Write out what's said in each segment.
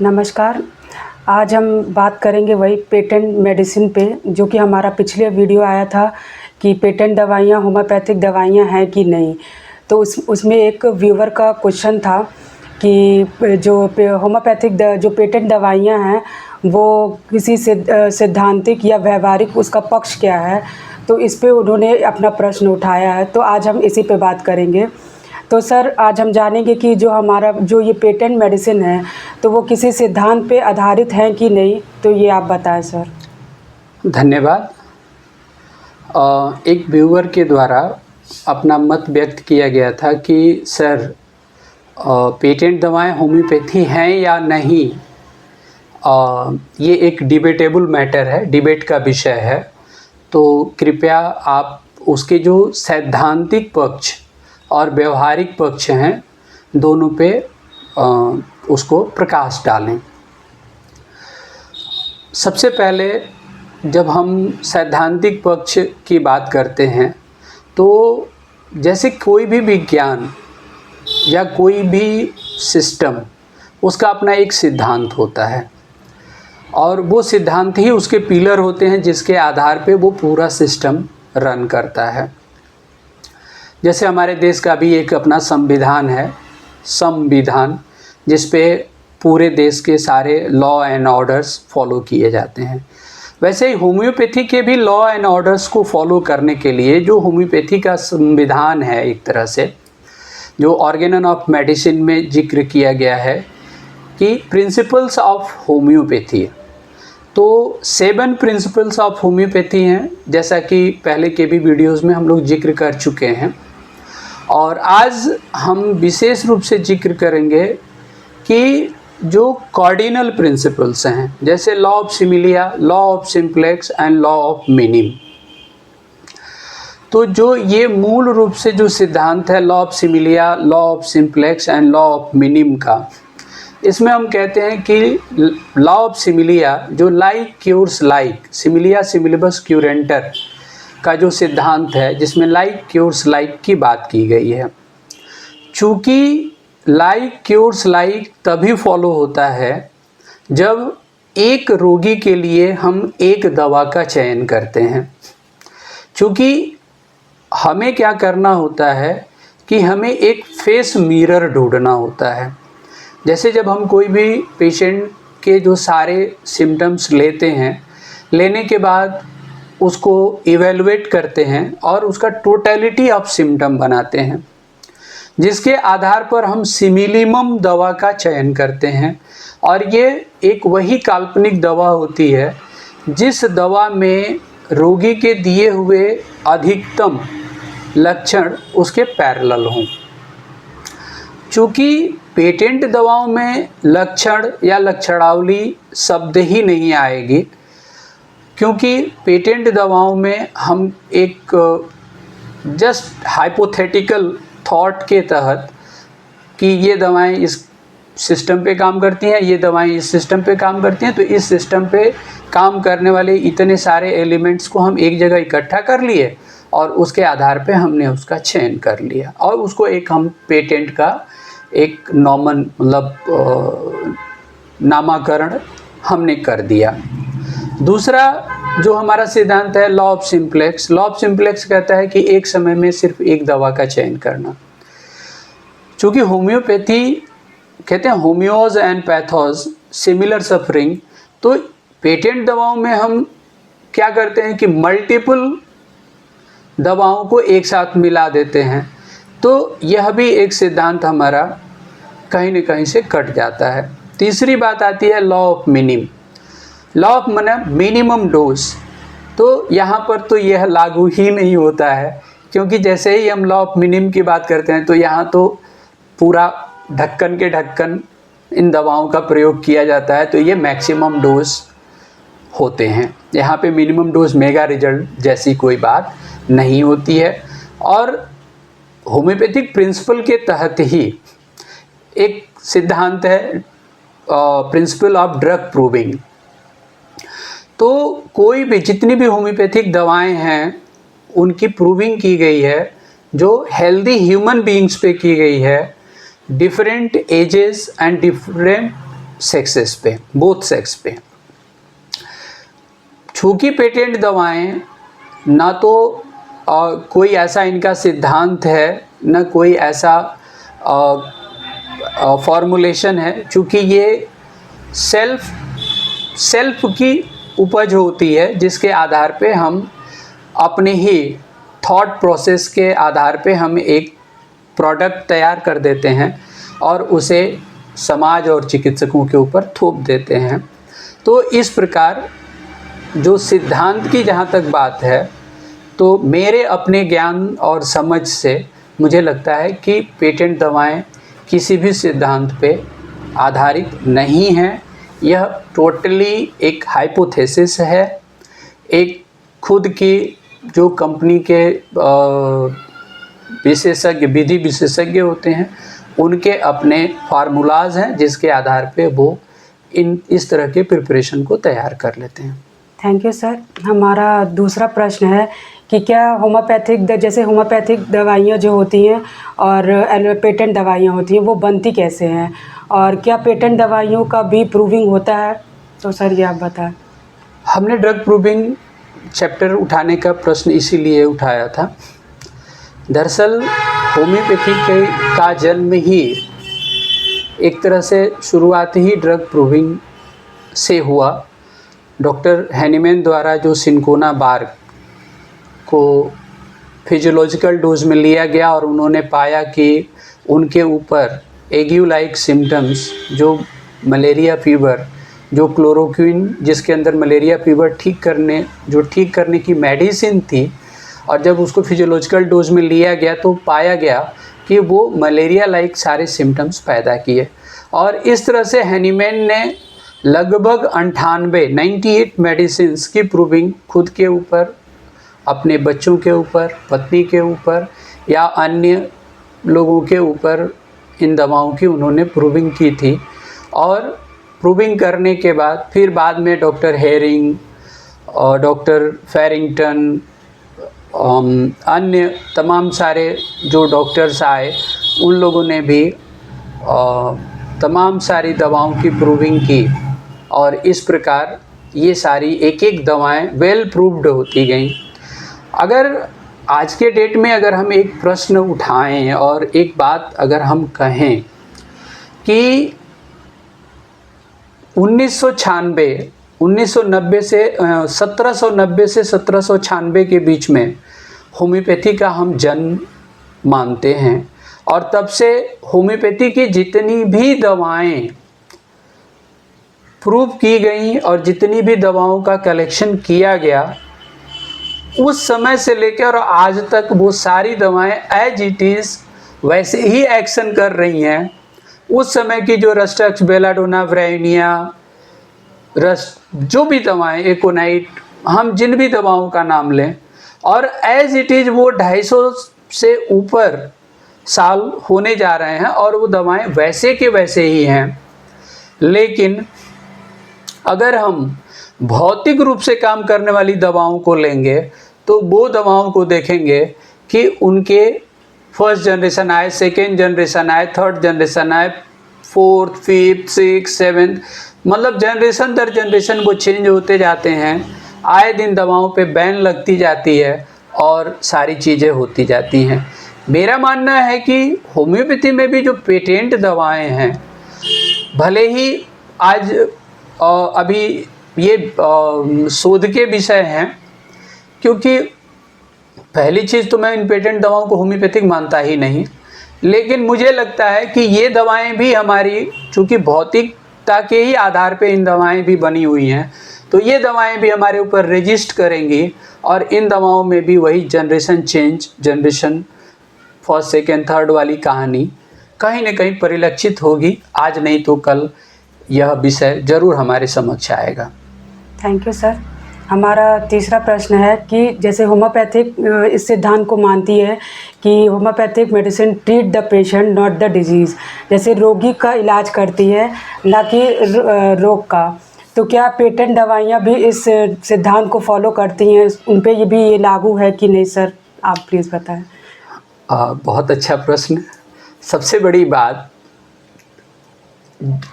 नमस्कार। आज हम बात करेंगे वही पेटेंट मेडिसिन पे, जो कि हमारा पिछले वीडियो आया था कि पेटेंट दवाइयाँ होम्योपैथिक दवाइयाँ हैं कि नहीं। तो उसमें एक व्यूअर का क्वेश्चन था कि जो होम्योपैथिक जो पेटेंट दवाइयाँ हैं वो किसी सैद्धांतिक या व्यवहारिक उसका पक्ष क्या है। तो इस पे उन्होंने अपना प्रश्न उठाया है, तो आज हम इसी पे बात करेंगे। तो सर, आज हम जानेंगे कि जो ये पेटेंट मेडिसिन है तो वो किसी सिद्धांत पे आधारित है कि नहीं। तो ये आप बताएं सर। धन्यवाद। एक व्यूअर के द्वारा अपना मत व्यक्त किया गया था कि सर पेटेंट दवाएं होम्योपैथी हैं या नहीं। ये एक डिबेटेबल मैटर है, डिबेट का विषय है। तो कृपया आप उसके जो सैद्धांतिक पक्ष और व्यवहारिक पक्ष हैं दोनों पे उसको प्रकाश डालें। सबसे पहले जब हम सैद्धांतिक पक्ष की बात करते हैं तो जैसे कोई भी विज्ञान या कोई भी सिस्टम, उसका अपना एक सिद्धांत होता है और वो सिद्धांत ही उसके पिलर होते हैं जिसके आधार पे वो पूरा सिस्टम रन करता है। जैसे हमारे देश का भी एक अपना संविधान है, संविधान, जिस पे पूरे देश के सारे लॉ एंड ऑर्डर्स फॉलो किए जाते हैं। वैसे ही होम्योपैथी के भी लॉ एंड ऑर्डर्स को फॉलो करने के लिए जो होम्योपैथी का संविधान है, एक तरह से जो ऑर्गेनन ऑफ मेडिसिन में जिक्र किया गया है कि प्रिंसिपल्स ऑफ होम्योपैथी, तो 7 प्रिंसिपल्स ऑफ होम्योपैथी हैं, जैसा कि पहले के भी वीडियोस में हम लोग जिक्र कर चुके हैं। और आज हम विशेष रूप से जिक्र करेंगे कि जो कार्डिनल प्रिंसिपल्स हैं, जैसे law of similia, law of simplex and law of minimum. तो जो ये मूल रूप से जो सिद्धांत है law of similia, law of simplex and law of minimum का, इसमें हम कहते हैं कि लॉ ऑफ सिमिलिया जो लाइक क्यूर्स लाइक, सिमिलिया सिमिलिबस क्यूरेंटर का जो सिद्धांत है, जिसमें लाइक क्यूर्स लाइक की बात की गई है। चूँकि लाइक क्यूर्स लाइक तभी फॉलो होता है जब एक रोगी के लिए हम एक दवा का चयन करते हैं। चूँकि हमें क्या करना होता है कि हमें एक फेस मिरर ढूंढना होता है। जैसे जब हम कोई भी पेशेंट के जो सारे सिम्टम्स लेते हैं, लेने के बाद उसको इवेलुएट करते हैं और उसका टोटलिटी ऑफ सिम्टम बनाते हैं, जिसके आधार पर हम सिमिलिमम दवा का चयन करते हैं। और ये एक वही काल्पनिक दवा होती है जिस दवा में रोगी के दिए हुए अधिकतम लक्षण उसके पैरेलल हों। चूँकि पेटेंट दवाओं में लक्षण या लक्षणावली शब्द ही नहीं आएगी, क्योंकि पेटेंट दवाओं में हम एक जस्ट हाइपोथेटिकल थॉट के तहत कि ये दवाएं इस सिस्टम पे काम करती हैं, ये दवाएं इस सिस्टम पे काम करती हैं, तो इस सिस्टम पे काम करने वाले इतने सारे एलिमेंट्स को हम एक जगह इकट्ठा कर लिए और उसके आधार पे हमने उसका चयन कर लिया और उसको एक हम पेटेंट का एक नॉमन मतलब नामाकरण हमने कर दिया। दूसरा जो हमारा सिद्धांत है law of simplex, law of simplex कहता है कि एक समय में सिर्फ एक दवा का चयन करना। चूँकि होम्योपैथी कहते हैं होम्योज एंड पैथोज सिमिलर सफरिंग, तो पेटेंट दवाओं में हम क्या करते हैं कि मल्टीपल दवाओं को एक साथ मिला देते हैं। तो यह भी एक सिद्धांत हमारा कहीं न कहीं से कट जाता है। तीसरी बात आती है law of minimum, law of minimum dose. तो यहाँ पर तो यह लागू ही नहीं होता है, क्योंकि जैसे ही हम लॉ ऑफ मिनिम की बात करते हैं तो यहाँ तो पूरा ढक्कन के ढक्कन इन दवाओं का प्रयोग किया जाता है, तो ये मैक्सिमम डोज होते हैं। यहाँ पे मिनिमम डोज मेगा रिजल्ट जैसी कोई बात नहीं होती है। और होम्योपैथिक प्रिंसिपल के तहत ही एक सिद्धांत है प्रिंसिपल ऑफ ड्रग प्रूविंग। तो कोई भी जितनी भी होम्योपैथिक दवाएं हैं उनकी प्रूविंग की गई है जो हेल्दी ह्यूमन बीइंग्स पे की गई है, different ages and different sexes पे, बोथ सेक्स पे। चूँकि पेटेंट दवाएं ना तो कोई ऐसा इनका सिद्धांत है, न कोई ऐसा फॉर्मूलेशन है, चूँकि ये सेल्फ की उपज होती है, जिसके आधार पे हम अपने ही थॉट प्रोसेस के आधार पे हम एक प्रोडक्ट तैयार कर देते हैं और उसे समाज और चिकित्सकों के ऊपर थोप देते हैं। तो इस प्रकार जो सिद्धांत की जहाँ तक बात है, तो मेरे अपने ज्ञान और समझ से मुझे लगता है कि पेटेंट दवाएं किसी भी सिद्धांत पे आधारित नहीं हैं। यह टोटली एक हाइपोथेसिस है, एक खुद की जो कंपनी के विशेषज्ञ, विधि विशेषज्ञ होते हैं, उनके अपने फार्मूलाज हैं, जिसके आधार पे वो इस तरह के प्रिपरेशन को तैयार कर लेते हैं। Thank you sir. हमारा दूसरा प्रश्न है कि क्या होम्योपैथिक जैसे होम्योपैथिक दवाइयाँ जो होती हैं और पेटेंट दवाइयाँ होती हैं, वो बनती कैसे हैं, और क्या पेटेंट दवाइयों का भी प्रूविंग होता है? तो सर ये आप बताएं। हमने ड्रग प्रूविंग चैप्टर उठाने का प्रश्न इसीलिए उठाया था। दरअसल होम्योपैथी का जन्म ही एक तरह से शुरुआत ही ड्रग प्रूविंग से हुआ। डॉक्टर हैनीमैन द्वारा जो सिंकोना बार्ग को फिजियोलॉजिकल डोज में लिया गया और उन्होंने पाया कि उनके ऊपर एग्यू लाइक सिम्टम्स, जो मलेरिया फीवर, जो क्लोरोक्विन जिसके अंदर मलेरिया फीवर ठीक करने की मेडिसिन थी, और जब उसको फिजियोलॉजिकल डोज में लिया गया तो पाया गया कि वो मलेरिया लाइक सारे सिम्टम्स पैदा किए। और इस तरह से हैनीमैन ने लगभग 98 मेडिसिन्स की प्रूविंग खुद के ऊपर, अपने बच्चों के ऊपर, पत्नी के ऊपर या अन्य लोगों के ऊपर इन दवाओं की उन्होंने प्रूविंग की थी। और प्रूविंग करने के बाद फिर बाद में डॉक्टर हेरिंग और डॉक्टर फेरिंगटन, अन्य तमाम सारे जो डॉक्टर्स आए, उन लोगों ने भी तमाम सारी दवाओं की प्रूविंग की और इस प्रकार ये सारी एक एक दवाएं वेल प्रूव्ड होती गईं। अगर आज के डेट में अगर हम एक प्रश्न उठाएं और एक बात अगर हम कहें कि 1790 से 1796 के बीच में होम्योपैथी का हम जन्म मानते हैं, और तब से होम्योपैथी की जितनी भी दवाएं प्रूव की गई और जितनी भी दवाओं का कलेक्शन किया गया, उस समय से लेकर आज तक वो सारी दवाएं एज इट इज़ वैसे ही एक्शन कर रही हैं। उस समय की जो रस्टक्स, बेलाडोना, व्रेनिया, जो भी दवाएं, एकोनाइट, हम जिन भी दवाओं का नाम लें, और एज इट इज़ वो 250 से ऊपर साल होने जा रहे हैं और वो दवाएं वैसे के वैसे ही हैं। लेकिन अगर हम भौतिक रूप से काम करने वाली दवाओं को लेंगे तो वो दवाओं को देखेंगे कि उनके फर्स्ट जनरेशन आए, सेकेंड जनरेशन आए, थर्ड जनरेशन आए, फोर्थ, फिफ्थ, सिक्स, सेवेंथ, मतलब जनरेशन दर जनरेशन वो चेंज होते जाते हैं। आए दिन दवाओं पे बैन लगती जाती है और सारी चीज़ें होती जाती हैं। मेरा मानना है कि होम्योपैथी में भी जो पेटेंट दवाएं हैं, भले ही आज अभी ये शोध के विषय हैं, क्योंकि पहली चीज़ तो मैं इन पेटेंट दवाओं को होम्योपैथिक मानता ही नहीं, लेकिन मुझे लगता है कि ये दवाएं भी हमारी, चूँकि भौतिकता के ही आधार पे इन दवाएं भी बनी हुई हैं, तो ये दवाएं भी हमारे ऊपर रजिस्ट करेंगी और इन दवाओं में भी वही generation change, generation first, second, third वाली कहानी कहीं न कहीं परिलक्षित होगी। आज नहीं तो कल यह विषय जरूर हमारे समक्ष आएगा। Thank you sir. हमारा तीसरा प्रश्न है कि जैसे होम्योपैथिक इस सिद्धांत को मानती है कि homeopathic medicine treat the patient not the disease, जैसे रोगी का इलाज करती है ना कि रोग का, तो क्या पेटेंट दवाइयाँ भी इस सिद्धांत को फॉलो करती हैं? उन पे ये भी ये लागू है कि नहीं सर, आप प्लीज़ बताएं। बहुत अच्छा प्रश्न। सबसे बड़ी बात,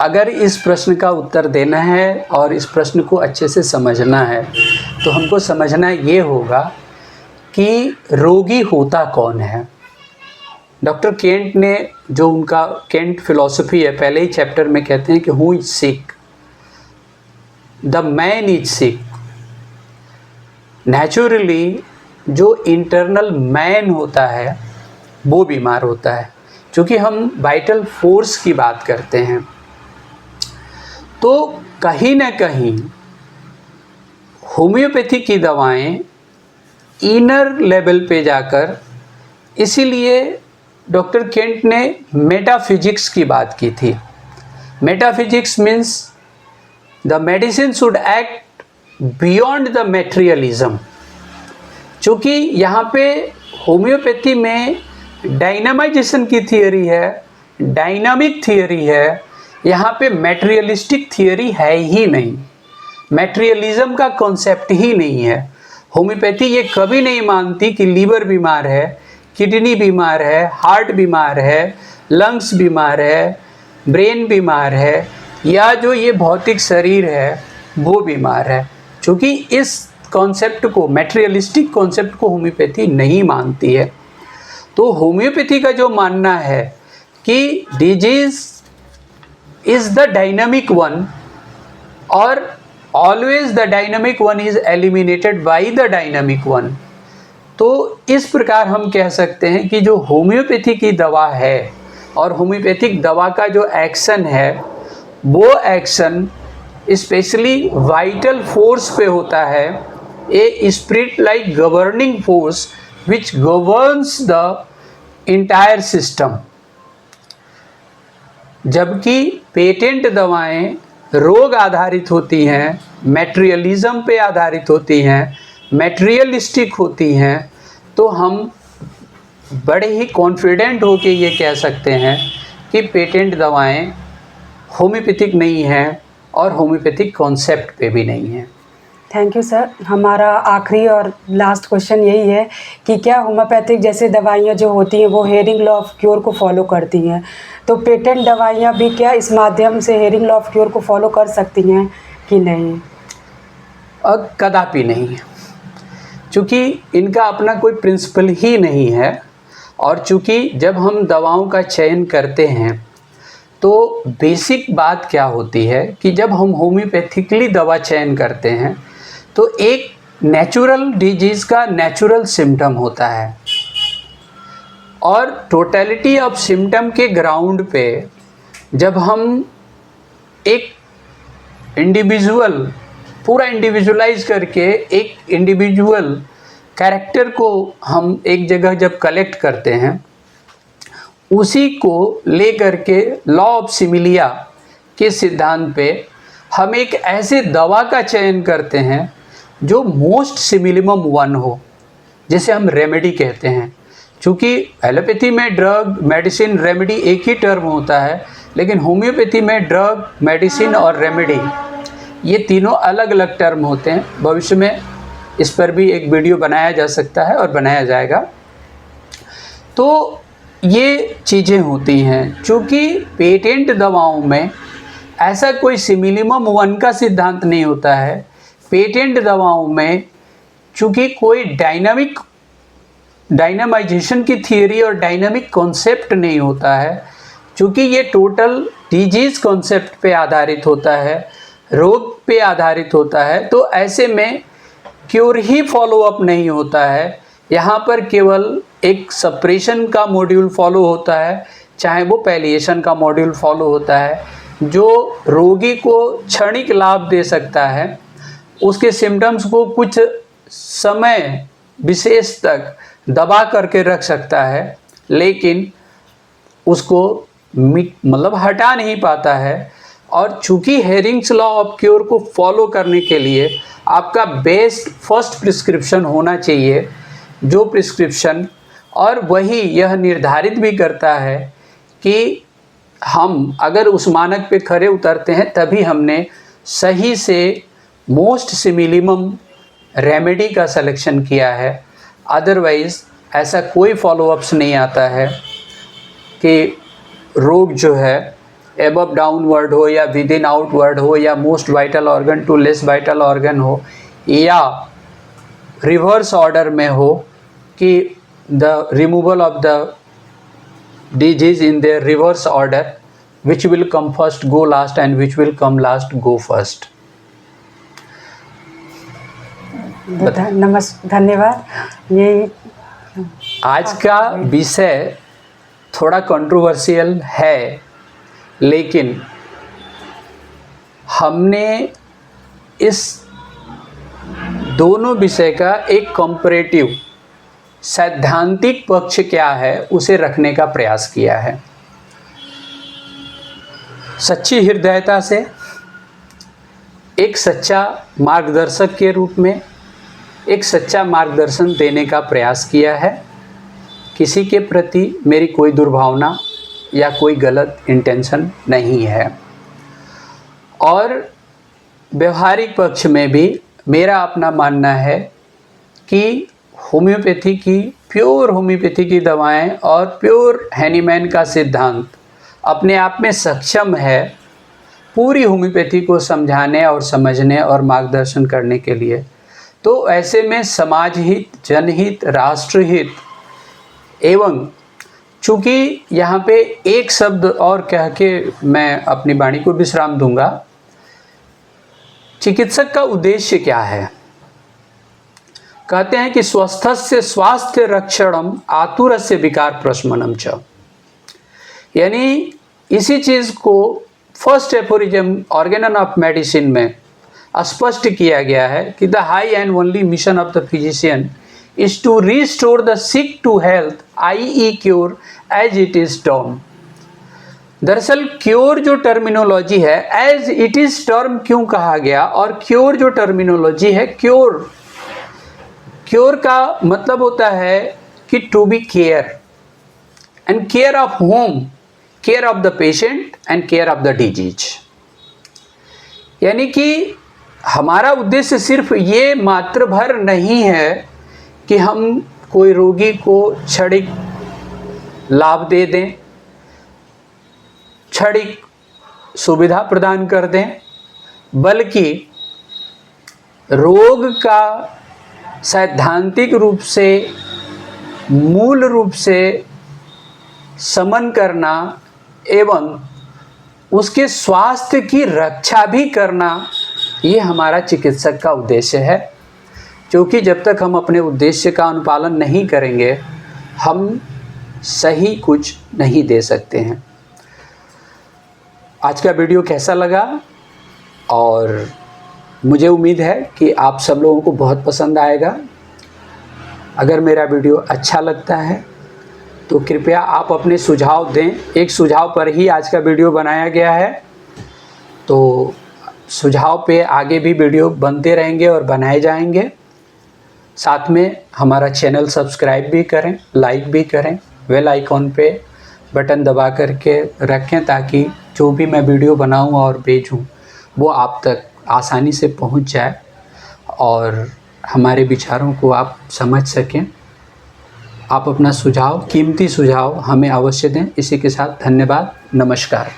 अगर इस प्रश्न का उत्तर देना है और इस प्रश्न को अच्छे से समझना है तो हमको समझना ये होगा कि रोगी होता कौन है। डॉक्टर केंट ने जो उनका केंट फिलॉसफी है, पहले ही चैप्टर में कहते हैं कि who is sick, the man is sick. Naturally जो इंटरनल मैन होता है वो बीमार होता है। क्योंकि हम वाइटल फोर्स की बात करते हैं तो कहीं ना कहीं होम्योपैथी की दवाएं इनर लेवल पे जाकर, इसीलिए डॉक्टर केंट ने मेटाफिजिक्स की बात की थी। Metaphysics means the medicine should act beyond the materialism. चूँकि यहाँ पे होम्योपैथी में डायनामाइजेशन की थियोरी है, डायनामिक थियोरी है, यहाँ पे मेटेरियलिस्टिक थियोरी है ही नहीं, मेटेरियलिज्म का कॉन्सेप्ट ही नहीं है। होम्योपैथी ये कभी नहीं मानती कि लीवर बीमार है, किडनी बीमार है, हार्ट बीमार है, लंग्स बीमार है, ब्रेन बीमार है, या जो ये भौतिक शरीर है वो बीमार है। क्योंकि इस कॉन्सेप्ट को, मेटेरियलिस्टिक कॉन्सेप्ट को होम्योपैथी नहीं मानती है। तो होम्योपैथी का जो मानना है कि disease is the dynamic one और always the dynamic one is eliminated by the dynamic one. तो इस प्रकार हम कह सकते हैं कि जो होम्योपैथी की दवा है और होम्योपैथिक दवा का जो एक्शन है वो एक्शन स्पेशली वाइटल फोर्स पे होता है, a spirit like governing force which governs the entire system. जबकि पेटेंट दवाएं रोग आधारित होती हैं, मेटेरियलिज्म पे आधारित होती हैं, मेटेरियलिस्टिक होती हैं, तो हम बड़े ही कॉन्फिडेंट होकर ये कह सकते हैं कि पेटेंट दवाएं होम्योपैथिक नहीं हैं और होम्योपैथिक कॉन्सेप्ट पे भी नहीं हैं। Thank you sir. हमारा आखिरी और लास्ट क्वेश्चन यही है कि क्या होम्योपैथिक जैसे दवाइयाँ जो होती हैं वो हेयरिंग लॉ ऑफ क्योर को फॉलो करती हैं, तो पेटेंट दवाइयाँ भी क्या इस माध्यम से हेयरिंग लॉ ऑफ क्योर को फॉलो कर सकती हैं कि नहीं? कदापि नहीं, चूँकि इनका अपना कोई प्रिंसिपल ही नहीं है। और चूँकि जब हम दवाओं का चयन करते हैं तो बेसिक बात क्या होती है कि जब हम होम्योपैथिकली दवा चयन करते हैं तो एक नेचुरल डिजीज़ का नेचुरल सिम्टम होता है और टोटलिटी ऑफ सिम्टम के ग्राउंड पे जब हम एक इंडिविजुअल, पूरा इंडिविजुअलाइज करके एक इंडिविजुअल कैरेक्टर को हम एक जगह जब कलेक्ट करते हैं, उसी को लेकर के लॉ ऑफ सिमिलिया के सिद्धांत पे हम एक ऐसे दवा का चयन करते हैं जो मोस्ट सिमिलिमम वन हो, जिसे हम रेमेडी कहते हैं। चूँकि एलोपैथी में ड्रग, मेडिसिन, रेमेडी एक ही टर्म होता है, लेकिन होम्योपैथी में ड्रग, मेडिसिन और रेमेडी ये तीनों अलग अलग टर्म होते हैं। भविष्य में इस पर भी एक वीडियो बनाया जा सकता है और बनाया जाएगा। तो ये चीज़ें होती हैं। चूँकि पेटेंट दवाओं में ऐसा कोई सिमिलिमम वन का सिद्धांत नहीं होता है। पेटेंट दवाओं में चूँकि कोई डायनामाइजेशन की थियरी और डायनामिक कॉन्सेप्ट नहीं होता है, चूँकि ये टोटल डिजीज़ कॉन्सेप्ट पे आधारित होता है, रोग पे आधारित होता है, तो ऐसे में क्योर ही फॉलो अप नहीं होता है। यहाँ पर केवल एक सप्रेशन का मॉड्यूल फॉलो होता है, चाहे वो पैलिएशन का मॉड्यूल फॉलो होता है, जो रोगी को क्षणिक लाभ दे सकता है, उसके सिम्टम्स को कुछ समय विशेष तक दबा करके रख सकता है, लेकिन उसको मतलब हटा नहीं पाता है। और चूँकि हेरिंग्स लॉ ऑफ क्योर को फॉलो करने के लिए आपका बेस्ट फर्स्ट प्रिस्क्रिप्शन होना चाहिए, जो प्रिस्क्रिप्शन, और वही यह निर्धारित भी करता है कि हम अगर उस मानक पे खरे उतरते हैं तभी हमने सही से मोस्ट सिमिलिमम रेमेडी का सिलेक्शन किया है। अदरवाइज़ ऐसा कोई फॉलोअप्स नहीं आता है कि रोग जो है एबव डाउनवर्ड हो या विद इन आउटवर्ड हो या most vital organ to less vital organ हो या रिवर्स ऑर्डर में हो कि the removal of the disease in the reverse order, which will come first go last and which will come last go first. धन्यवाद। ये आज का विषय थोड़ा कंट्रोवर्शियल है, लेकिन हमने इस दोनों विषय का एक कंपैरेटिव सैद्धांतिक पक्ष क्या है उसे रखने का प्रयास किया है। सच्ची हृदयता से एक सच्चा मार्गदर्शक के रूप में एक सच्चा मार्गदर्शन देने का प्रयास किया है। किसी के प्रति मेरी कोई दुर्भावना या कोई गलत इंटेंशन नहीं है। और व्यवहारिक पक्ष में भी मेरा अपना मानना है कि होम्योपैथी की प्योर होम्योपैथी की दवाएं और प्योर हैनीमैन का सिद्धांत अपने आप में सक्षम है पूरी होम्योपैथी को समझाने और समझने और मार्गदर्शन करने के लिए। तो ऐसे में समाज हित, जनहित, राष्ट्रहित एवं चूँकि यहाँ पे एक शब्द और कह के मैं अपनी वाणी को विश्राम दूंगा, चिकित्सक का उद्देश्य क्या है? कहते हैं कि स्वस्थस्य स्वास्थ्य रक्षणम आतुरस्य विकार प्रशमनम च, यानी इसी चीज़ को first aphorism Organon of medicine में स्पष्ट किया गया है कि the high and only mission of the physician is to restore the sick to health i.e. Cure as it is term. दरअसल क्योर जो टर्मिनोलॉजी है, एज इट इज टर्म क्यों कहा गया, और क्योर जो टर्मिनोलॉजी है, क्योर का मतलब होता है कि to be care, and care of home, care of the patient and care of the disease. यानी कि हमारा उद्देश्य सिर्फ ये मात्र भर नहीं है कि हम कोई रोगी को क्षणिक लाभ दे दें, क्षणिक सुविधा प्रदान कर दें, बल्कि रोग का सैद्धांतिक रूप से, मूल रूप से शमन करना एवं उसके स्वास्थ्य की रक्षा भी करना, ये हमारा चिकित्सक का उद्देश्य है। क्योंकि जब तक हम अपने उद्देश्य का अनुपालन नहीं करेंगे, हम सही कुछ नहीं दे सकते हैं। आज का वीडियो कैसा लगा? और मुझे उम्मीद है कि आप सब लोगों को बहुत पसंद आएगा। अगर मेरा वीडियो अच्छा लगता है तो कृपया आप अपने सुझाव दें। एक सुझाव पर ही आज का वीडियो बनाया गया है, तो सुझाव पे आगे भी वीडियो बनते रहेंगे और बनाए जाएंगे। साथ में हमारा चैनल सब्सक्राइब भी करें, लाइक भी करें, बेल आइकॉन पे बटन दबा करके रखें ताकि जो भी मैं वीडियो बनाऊं और भेजूं वो आप तक आसानी से पहुंच जाए और हमारे विचारों को आप समझ सकें। आप अपना सुझाव, कीमती सुझाव हमें अवश्य दें। इसी के साथ धन्यवाद, नमस्कार।